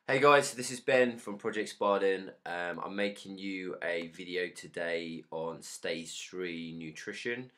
Hey guys, this is Ben from Project Spartan. I'm making you a video today on stage 3 nutrition.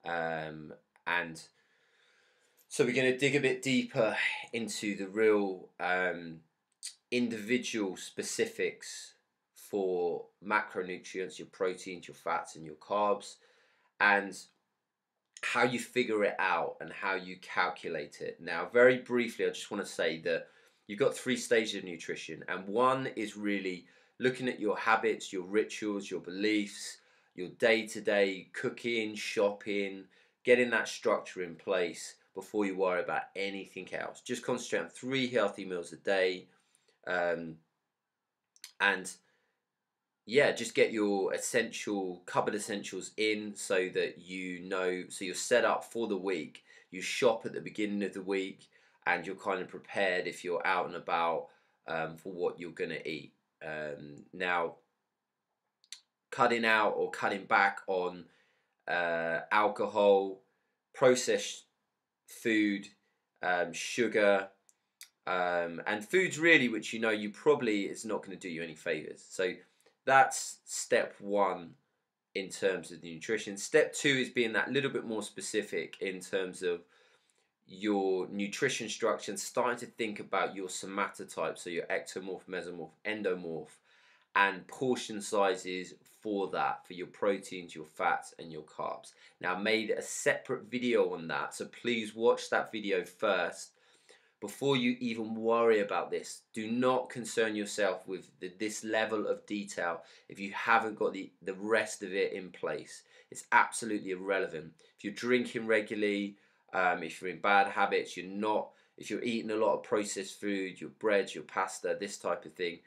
And so we're going to dig a bit deeper into the real individual specifics for macronutrients, your proteins, your fats, and your carbs, and how you figure it out and how you calculate it. Now, very briefly, I just want to say that you've got 3 stages of nutrition, and one is really looking at your habits, your rituals, your beliefs, your day-to-day cooking, shopping, getting that structure in place before you worry about anything else. Just concentrate on 3 healthy meals a day, and yeah, just get your cupboard essentials in so that so you're set up for the week. You shop at the beginning of the week and you're kind of prepared if you're out and about for what you're going to eat. Now, cutting out or cutting back on alcohol, processed food, sugar, and foods really which you probably is not going to do you any favors. So that's step 1 in terms of the nutrition. Step 2 is being that little bit more specific in terms of your nutrition structure and starting to think about your somatotype, so your ectomorph, mesomorph, endomorph, and portion sizes for that, for your proteins, your fats, and your carbs. Now, I made a separate video on that, so please watch that video first before you even worry about this. Do not concern yourself with this level of detail if you haven't got the rest of it in place. It's absolutely irrelevant. If you're drinking regularly, if you're in bad habits, if you're eating a lot of processed food, your breads, your pasta, this type of thing,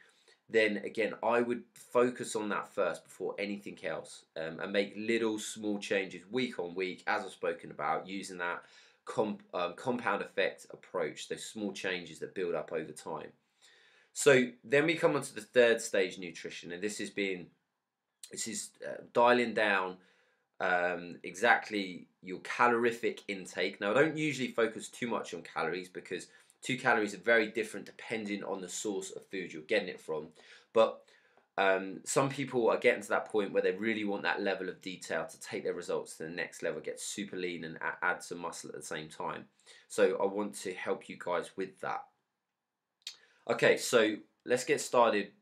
then again, I would focus on that first before anything else, and make little small changes week on week, as I've spoken about, using that compound effect approach, those small changes that build up over time. So then we come on to the 3rd stage, nutrition, and this is dialing down exactly your calorific intake. Now, I don't usually focus too much on calories because 2 calories are very different depending on the source of food you're getting it from, but some people are getting to that point where they really want that level of detail to take their results to the next level, get super lean and add some muscle at the same time. So I want to help you guys with that. Okay, so let's get started.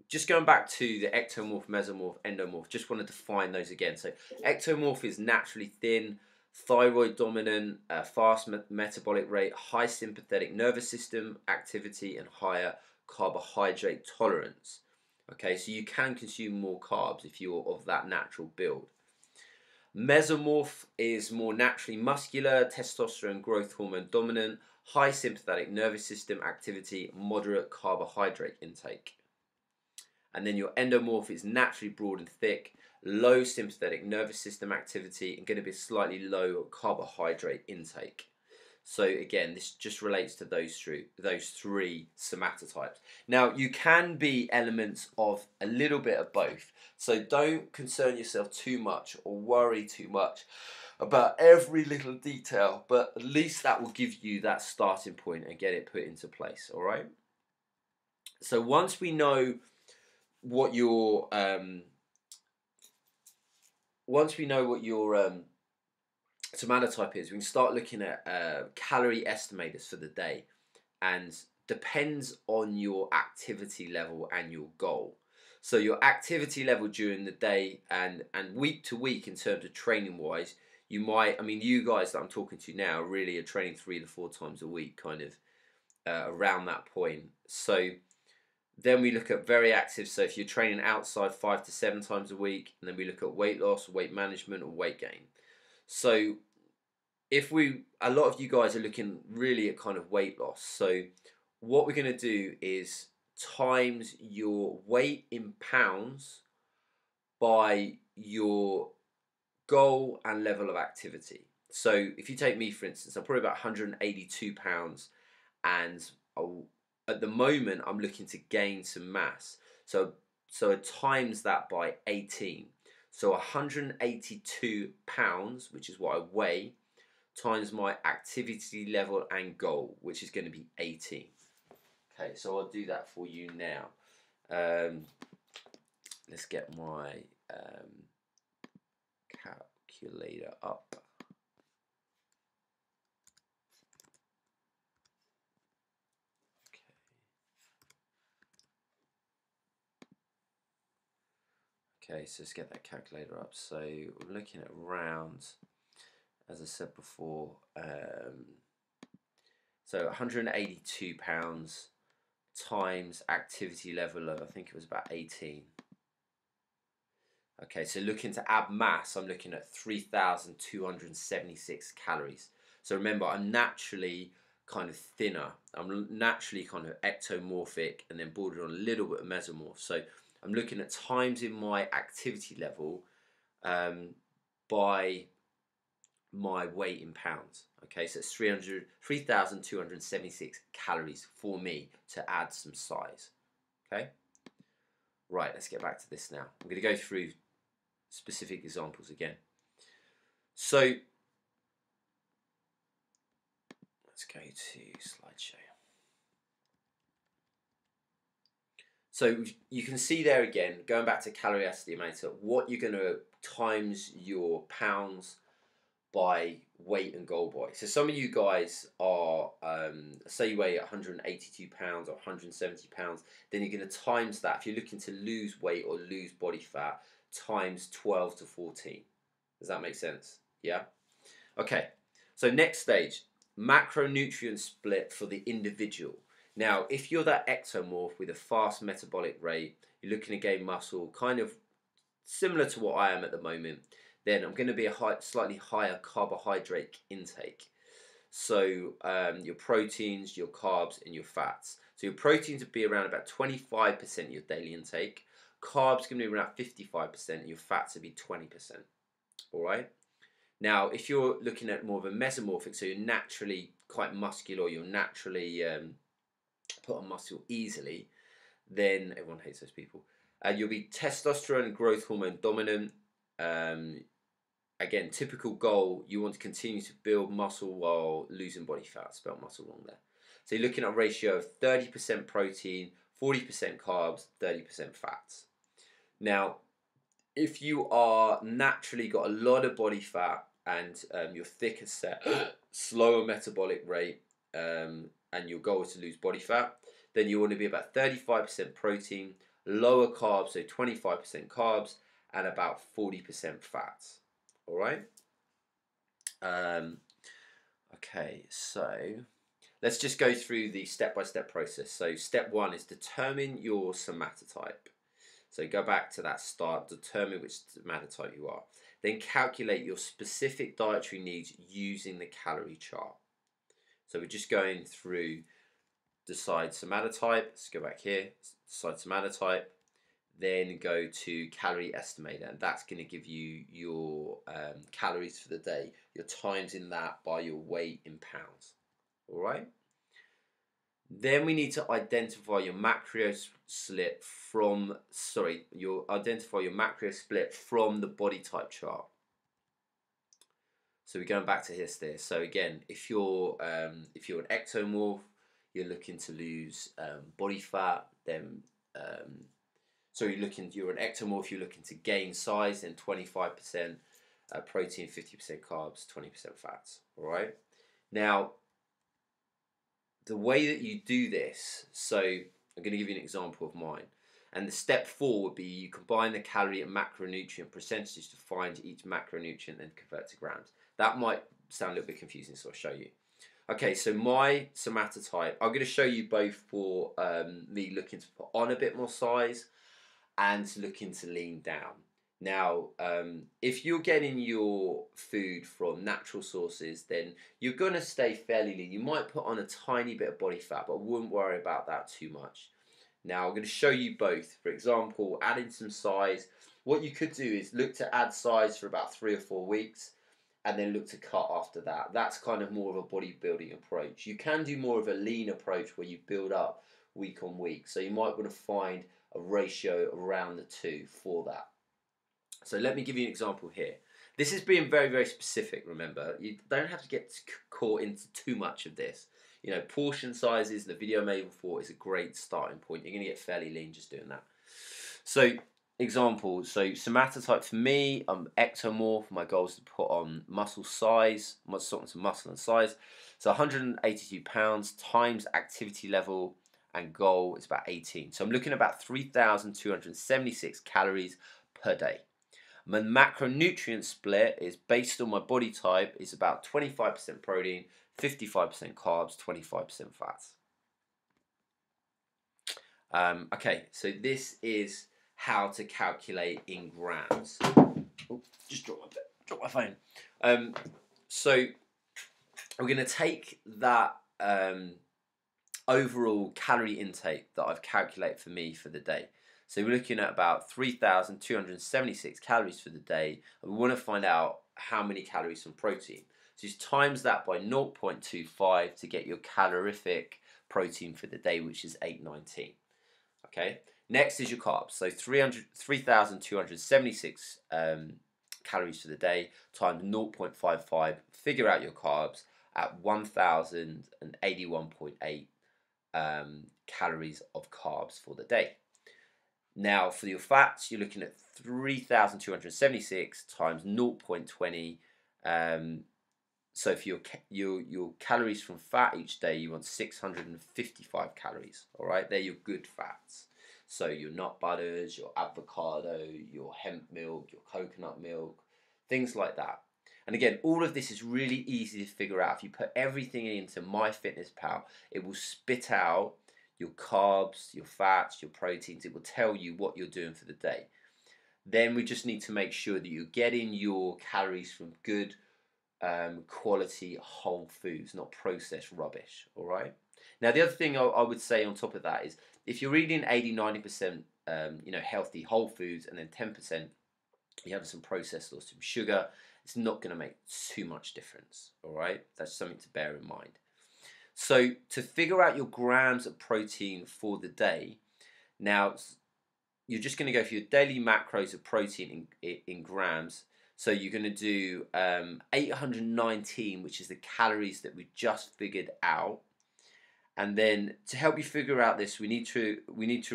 Just going back to the ectomorph, mesomorph, endomorph, just want to define those again. So ectomorph is naturally thin, thyroid dominant, fast metabolic rate, high sympathetic nervous system activity, and higher carbohydrate tolerance. Okay, so you can consume more carbs if you're of that natural build. Mesomorph is more naturally muscular, testosterone growth hormone dominant, high sympathetic nervous system activity, moderate carbohydrate intake. And then your endomorph is naturally broad and thick, low sympathetic nervous system activity, and going to be slightly low carbohydrate intake. So again, this just relates to those 3 somatotypes. Now, you can be elements of a little bit of both. So don't concern yourself too much or worry too much about every little detail, but at least that will give you that starting point and get it put into place, all right? So once we know what your somatotype is, we can start looking at calorie estimators for the day, and depends on your activity level and your goal. So your activity level during the day and week to week in terms of training wise, you guys that I'm talking to now really are training 3 to 4 times a week, kind of around that point. So then we look at very active, so if you're training outside 5 to 7 times a week, and then we look at weight loss, weight management, or weight gain. So a lot of you guys are looking really at kind of weight loss. So what we're going to do is times your weight in pounds by your goal and level of activity. So if you take me, for instance, I'm probably about 182 pounds, and at the moment I'm looking to gain some mass. So I times that by 18. So 182 pounds, which is what I weigh, times my activity level and goal, which is going to be 18. Okay, so I'll do that for you now. Let's get my calculator up. Okay, so let's get that calculator up. So we're looking at around, as I said before, so 182 pounds times activity level of, I think it was about 18. Okay, so looking to add mass, I'm looking at 3,276 calories. So remember, I'm naturally kind of thinner. I'm naturally kind of ectomorphic and then bordered on a little bit of mesomorph. So I'm looking at times in my activity level by my weight in pounds. Okay, so it's 3,276 calories for me to add some size. Okay, right, let's get back to this now. I'm going to go through specific examples again. So let's go to slideshow. So you can see there again, going back to calorie estimator, what you're going to times your pounds by weight and goal body. So some of you guys are, say you weigh 182 pounds or 170 pounds, then you're going to times that. If you're looking to lose weight or lose body fat, times 12 to 14. Does that make sense? Yeah? Okay, so next stage, macronutrient split for the individual. Now, if you're that ectomorph with a fast metabolic rate, you're looking to gain muscle, kind of similar to what I am at the moment, then I'm going to be a slightly higher carbohydrate intake. So your proteins, your carbs, and your fats. So your proteins would be around about 25% of your daily intake. Carbs going to be around 55%, and your fats would be 20%. All right. Now, if you're looking at more of a mesomorphic, so you're naturally quite muscular, or you're naturally put on muscle easily, then everyone hates those people. You'll be testosterone and growth hormone dominant. Again, typical goal, you want to continue to build muscle while losing body fat. Spelled muscle wrong there. So you're looking at a ratio of 30% protein, 40% carbs, 30% fats. Now, if you are naturally got a lot of body fat and you're thicker set, slower metabolic rate, and your goal is to lose body fat, then you want to be about 35% protein, lower carbs, so 25% carbs, and about 40% fats. All right. Okay, so let's just go through the step-by-step process. So step one is determine your somatotype. So go back to that start, determine which somatotype you are. Then calculate your specific dietary needs using the calorie chart. So we're just going through decide somatotype. Let's go back here, decide somatotype. Then go to calorie estimator, and that's going to give you your calories for the day, your times in that by your weight in pounds. All right. Then we need to identify your macro split from your macro split from the body type chart. So we're going back to here. So again, if you're an ectomorph, you're looking to lose body fat, then you're an ectomorph, you're looking to gain size, then 25% protein, 50% carbs, 20% fats. All right. Now, the way that you do this, so I'm going to give you an example of mine. And the step 4 would be you combine the calorie and macronutrient percentages to find each macronutrient and convert to grams. That might sound a little bit confusing, so I'll show you. Okay, so my somatotype, I'm going to show you both for me looking to put on a bit more size and looking to lean down. Now, if you're getting your food from natural sources, then you're going to stay fairly lean. You might put on a tiny bit of body fat, but I wouldn't worry about that too much. Now, I'm going to show you both. For example, adding some size. What you could do is look to add size for about 3 or 4 weeks, and then look to cut after that. That's kind of more of a bodybuilding approach. You can do more of a lean approach where you build up week on week. So you might want to find a ratio around the 2 for that. So let me give you an example here. This is being very, very specific, remember. You don't have to get caught into too much of this. You know, portion sizes, the video I made before, is a great starting point. You're going to get fairly lean just doing that. So, examples. So, somatotype for me, I'm ectomorph. My goal is to put on muscle size, muscle and size. So, 182 pounds times activity level and goal is about 18. So, I'm looking at about 3,276 calories per day. My macronutrient split is based on my body type, is about 25% protein, 55% carbs, 25% fats. Okay, so this is how to calculate in grams. Oh, just drop my phone. So we're going to take that overall calorie intake that I've calculated for me for the day. So we're looking at about 3,276 calories for the day, and we want to find out how many calories from protein. So just times that by 0.25 to get your calorific protein for the day, which is 819. Okay. Next is your carbs. So 3,276 calories for the day times 0.55. Figure out your carbs at 1,081.8 calories of carbs for the day. Now, for your fats, you're looking at 3,276 times 0.20. So for your calories from fat each day, you want 655 calories. All right, they're your good fats. So your nut butters, your avocado, your hemp milk, your coconut milk, things like that. And again, all of this is really easy to figure out. If you put everything into MyFitnessPal, it will spit out your carbs, your fats, your proteins. It will tell you what you're doing for the day. Then we just need to make sure that you're getting your calories from good quality whole foods, not processed rubbish. All right. Now, the other thing I would say on top of that is if you're eating 80-90% healthy whole foods and then 10% you have some processed or some sugar, it's not going to make too much difference. All right. That's something to bear in mind. So to figure out your grams of protein for the day, now you're just going to go for your daily macros of protein in grams. So you're going to do 819, which is the calories that we just figured out. And then to help you figure out this, we need to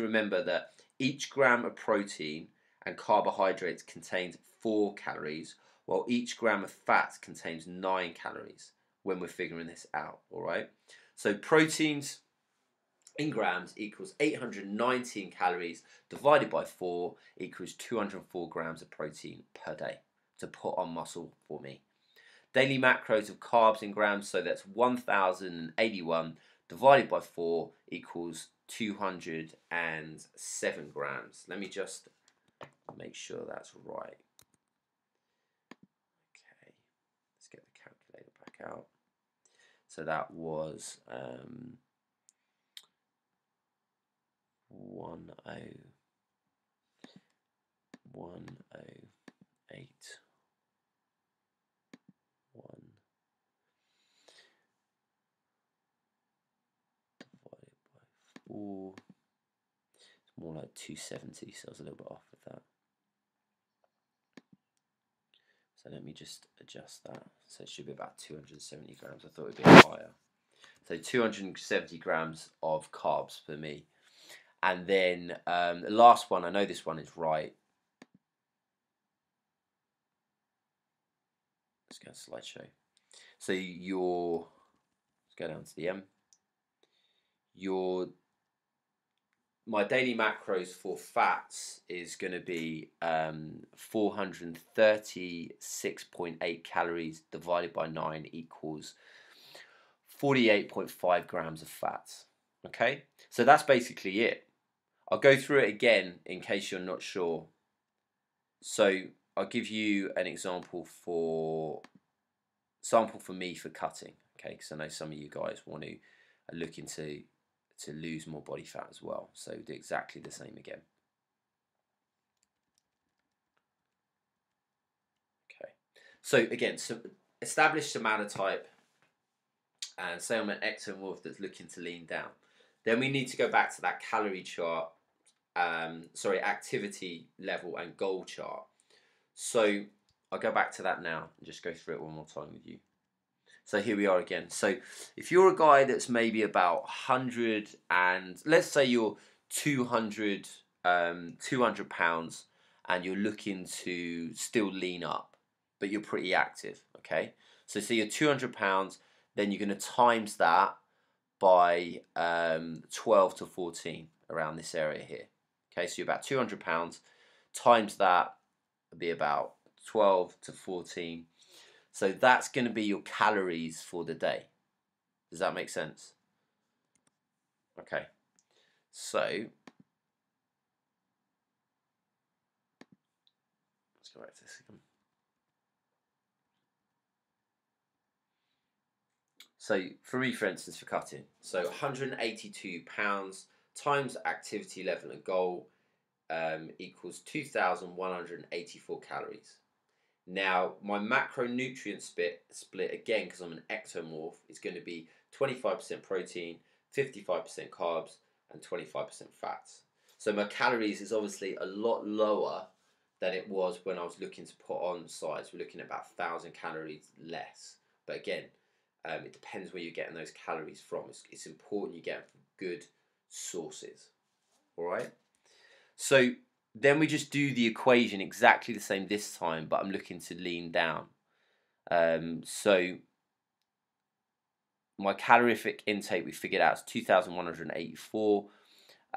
remember that each gram of protein and carbohydrates contains 4 calories, while each gram of fat contains 9 calories when we're figuring this out, all right? So proteins in grams equals 819 calories divided by 4 equals 204 grams of protein per day to put on muscle for me. Daily macros of carbs in grams, so that's 1,081 divided by 4 equals 207 grams. Let me just make sure that's right. Okay, let's get the calculator back out. So that was 1,018.1 divided by 4. It's more like 270, so I was a little bit off with that. So let me just adjust that. So it should be about 270 grams. I thought it would be higher. So 270 grams of carbs for me. And then the last one, I know this one is right. Let's go to slideshow. So let's go down to the M. My daily macros for fats is going to be 436.8 calories divided by 9 equals 48.5 grams of fats. Okay, so that's basically it. I'll go through it again in case you're not sure. So I'll give you an example for me for cutting. Okay, because I know some of you guys are looking to lose more body fat as well. So do exactly the same again. Okay, so again, establish somatotype and say I'm an ectomorph that's looking to lean down. Then we need to go back to that calorie chart, activity level and goal chart. So I'll go back to that now and just go through it one more time with you. So here we are again. So if you're a guy that's maybe about 100 and let's say you're 200, 200 pounds and you're looking to still lean up, but you're pretty active, okay? So say you're 200 pounds, then you're going to times that by 12 to 14 around this area here. Okay, so you're about 200 pounds, times that would be about 12 to 14. So that's going to be your calories for the day. Does that make sense? Okay. So let's go back to this again. So for me, for instance, for cutting, so 182 pounds times activity level and goal equals 2,184 calories. Now, my macronutrient split again, because I'm an ectomorph, is going to be 25% protein, 55% carbs, and 25% fats. So my calories is obviously a lot lower than it was when I was looking to put on size. We're looking at about 1,000 calories less. But again, it depends where you're getting those calories from. It's important you get them from good sources. All right? So then we just do the equation exactly the same this time, but I'm looking to lean down. So my calorific intake we figured out is 2,184.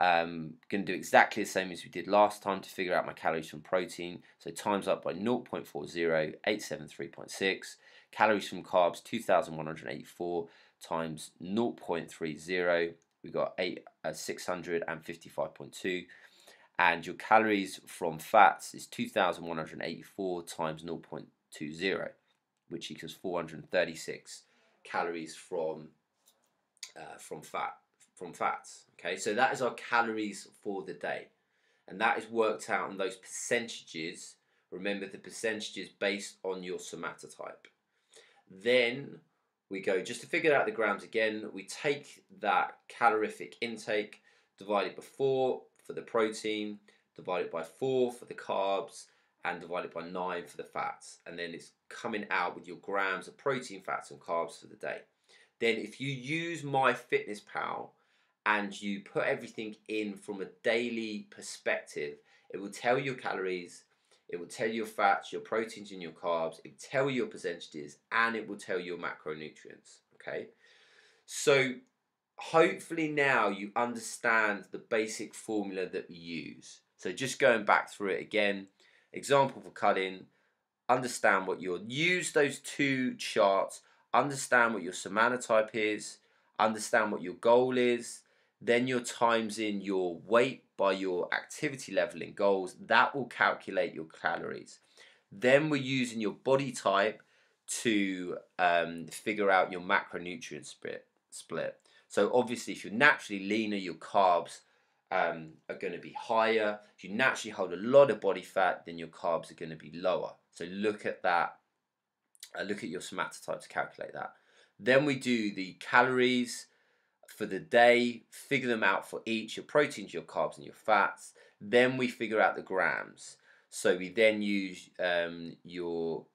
Going to do exactly the same as we did last time to figure out my calories from protein. So times up by 0.40, 873.6. Calories from carbs, 2,184 times 0.30. We got 655.2. And your calories from fats is 2,184 times 0.20, which equals 436 calories from fats. Okay, so that is our calories for the day, and that is worked out on those percentages. Remember the percentages based on your somatotype. Then we go, just to figure out the grams again, we take that calorific intake, divided by 4 for the protein, divided by 4 for the carbs, and divided by 9 for the fats. And then it's coming out with your grams of protein, fats, and carbs for the day. Then if you use MyFitnessPal and you put everything in from a daily perspective, it will tell you your calories, it will tell you your fats, your proteins, and your carbs, it will tell you your percentages, and it will tell you your macronutrients. Okay? So hopefully now you understand the basic formula that we use. So just going back through it again, example for cutting, understand what use those two charts, understand what your somatotype is, understand what your goal is, then you're times in your weight by your activity level in goals. That will calculate your calories. Then we're using your body type to figure out your macronutrient split. So obviously if you're naturally leaner, your carbs are going to be higher. If you naturally hold a lot of body fat, then your carbs are going to be lower. So look at that. Look at your somatotype to calculate that. Then we do the calories for the day, figure them out for each, your proteins, your carbs, and your fats. Then we figure out the grams. So we then use your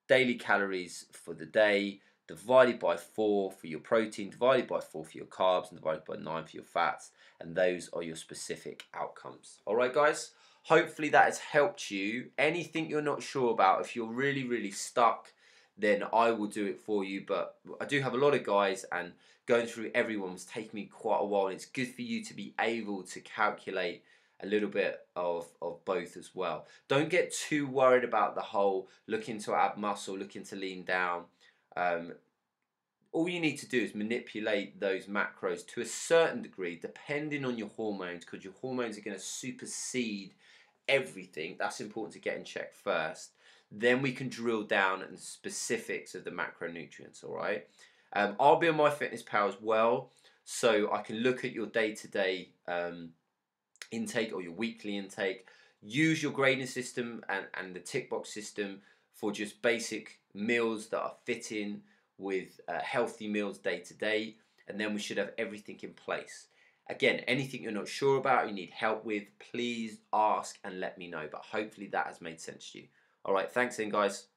daily calories for the day, divided by 4 for your protein, divided by 4 for your carbs, and divided by 9 for your fats. And those are your specific outcomes. All right, guys? Hopefully that has helped you. Anything you're not sure about, if you're really, really stuck, then I will do it for you. But I do have a lot of guys, and going through everyone was taking me quite a while. And it's good for you to be able to calculate a little bit of both as well. Don't get too worried about the whole looking to add muscle, looking to lean down. All you need to do is manipulate those macros to a certain degree, depending on your hormones, because your hormones are going to supersede everything. That's important to get in check first. Then we can drill down on the specifics of the macronutrients, all right? I'll be on MyFitnessPal as well, so I can look at your day-to-day intake or your weekly intake. Use your grading system and the tick box system for just basic meals that are fitting with healthy meals day to day, and then we should have everything in place. Again, anything you're not sure about, you need help with, please ask and let me know, but hopefully that has made sense to you. All right, thanks then, guys.